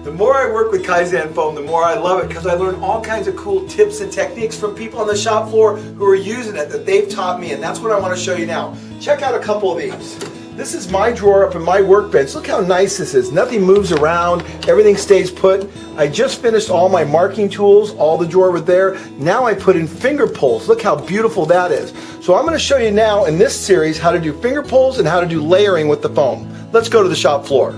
The more I work with Kaizen foam, the more I love it because I learn all kinds of cool tips and techniques from people on the shop floor who are using it that they've taught me, and that's what I want to show you now. Check out a couple of these. This is my drawer up in my workbench. Look how nice this is. Nothing moves around, everything stays put. I just finished all my marking tools, all the drawer was there. Now I put in finger pulls. Look how beautiful that is. So I'm going to show you now in this series how to do finger pulls and how to do layering with the foam. Let's go to the shop floor.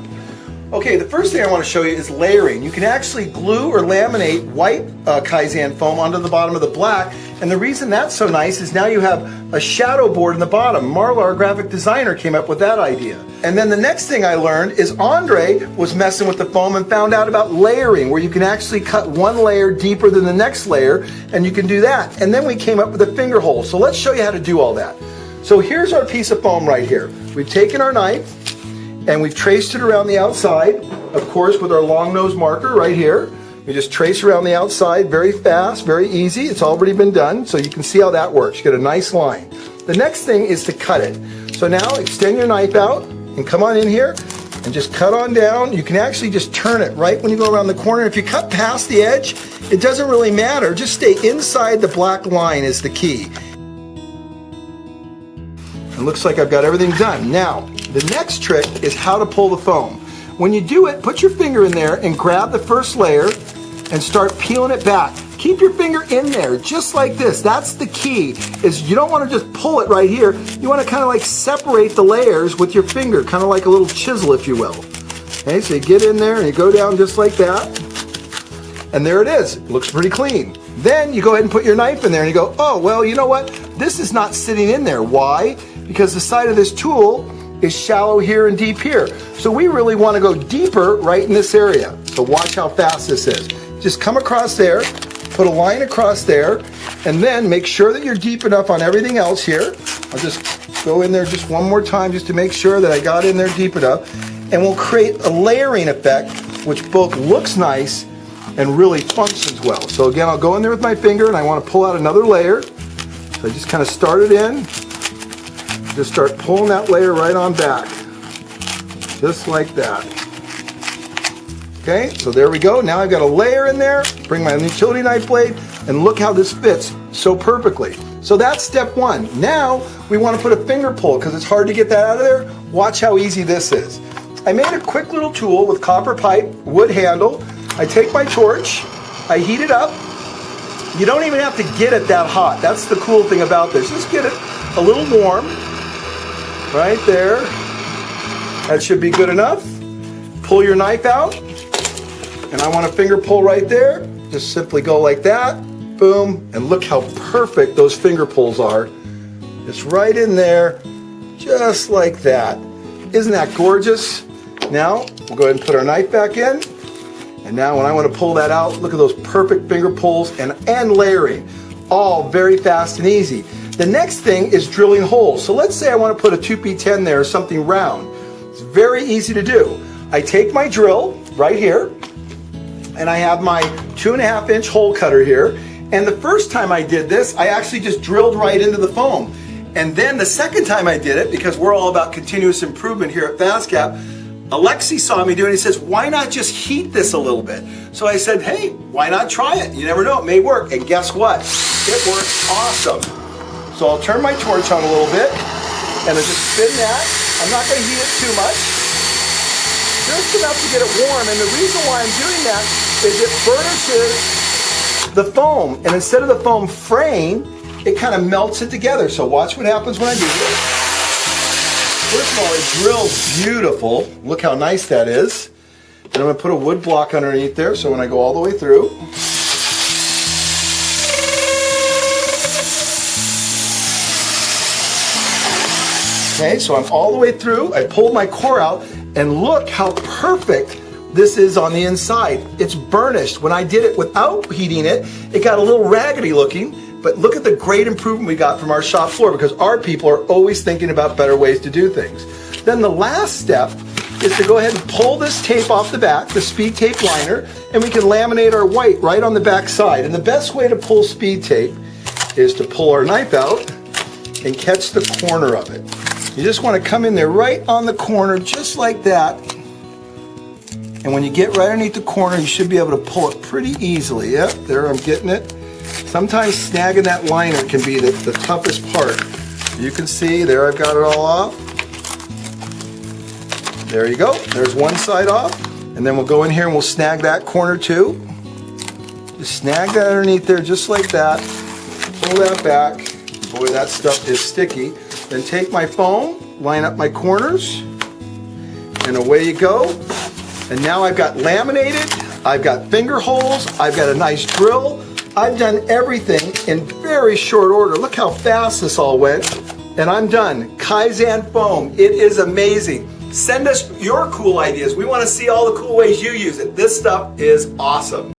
Okay, the first thing I want to show you is layering. You can actually glue or laminate white Kaizen foam onto the bottom of the black, and the reason that's so nice is now you have a shadow board in the bottom. Marla, our graphic designer, came up with that idea. And then the next thing I learned is Andre was messing with the foam and found out about layering, where you can actually cut one layer deeper than the next layer, and you can do that. And then we came up with a finger hole. So let's show you how to do all that. So here's our piece of foam right here. We've taken our knife, and we've traced it around the outside, of course, with our long nose marker right here. We just trace around the outside very fast, very easy. It's already been done, so you can see how that works. You get a nice line. The next thing is to cut it. So now extend your knife out and come on in here and just cut on down. You can actually just turn it right when you go around the corner. If you cut past the edge, it doesn't really matter. Just stay inside the black line is the key. It looks like I've got everything done. Now, the next trick is how to pull the foam. When you do it, put your finger in there and grab the first layer and start peeling it back. Keep your finger in there, just like this. That's the key, is you don't want to just pull it right here. You want to kind of like separate the layers with your finger, kind of like a little chisel, if you will. Okay, so you get in there and you go down just like that. And there it is. It looks pretty clean. Then you go ahead and put your knife in there and you go, oh, well, you know what? This is not sitting in there. Why? Because the side of this tool is shallow here and deep here. So we really want to go deeper right in this area. So watch how fast this is. Just come across there, put a line across there, and then make sure that you're deep enough on everything else here. I'll just go in there just one more time just to make sure that I got in there deep enough. And we'll create a layering effect, which both looks nice and really functions well. So again, I'll go in there with my finger and I want to pull out another layer. So I just kind of start it in. Just start pulling that layer right on back. Just like that. Okay, so there we go. Now I've got a layer in there. Bring my utility knife blade and look how this fits so perfectly. So that's step one. Now we want to put a finger pull because it's hard to get that out of there. Watch how easy this is. I made a quick little tool with copper pipe, wood handle. I take my torch, I heat it up. You don't even have to get it that hot. That's the cool thing about this. Just get it a little warm. Right there. That should be good enough. Pull your knife out. And I want a finger pull right there. Just simply go like that. Boom. And look how perfect those finger pulls are. Just right in there. Just like that. Isn't that gorgeous? Now, we'll go ahead and put our knife back in. And now when I want to pull that out, look at those perfect finger pulls and layering. All very fast and easy. The next thing is drilling holes. So let's say I want to put a 2P10 there or something round. It's very easy to do. I take my drill right here and I have my 2.5 inch hole cutter here. And the first time I did this, I actually just drilled right into the foam. And then the second time I did it, because we're all about continuous improvement here at FastCap, Alexi saw me do it and he says, why not just heat this a little bit? So I said, hey, why not try it? You never know, it may work. And guess what? It works awesome. So I'll turn my torch on a little bit and I'll just spin that. I'm not going to heat it too much. Just enough to get it warm. And the reason why I'm doing that is it burnishes the foam. And instead of the foam fraying, it kind of melts it together. So watch what happens when I do this. First of all, it drills beautiful. Look how nice that is. And I'm going to put a wood block underneath there so when I go all the way through. Okay, so I'm all the way through. I pulled my core out and look how perfect this is on the inside. It's burnished. When I did it without heating it, it got a little raggedy looking, but look at the great improvement we got from our shop floor because our people are always thinking about better ways to do things. Then the last step is to go ahead and pull this tape off the back, the speed tape liner, and we can laminate our white right on the back side. And the best way to pull speed tape is to pull our knife out and catch the corner of it. You just want to come in there right on the corner, just like that, And when you get right underneath the corner, you should be able to pull it pretty easily. Yep, there I'm getting it. Sometimes snagging that liner can be the toughest part. You can see, there I've got it all off. There you go, there's one side off. And then we'll go in here and we'll snag that corner too. Just snag that underneath there just like that. Pull that back. Boy, that stuff is sticky. Then take my foam, line up my corners, and away you go. And now I've got laminated, I've got finger holes, I've got a nice drill. I've done everything in very short order. Look how fast this all went. And I'm done. Kaizen foam, it is amazing. Send us your cool ideas. We want to see all the cool ways you use it. This stuff is awesome.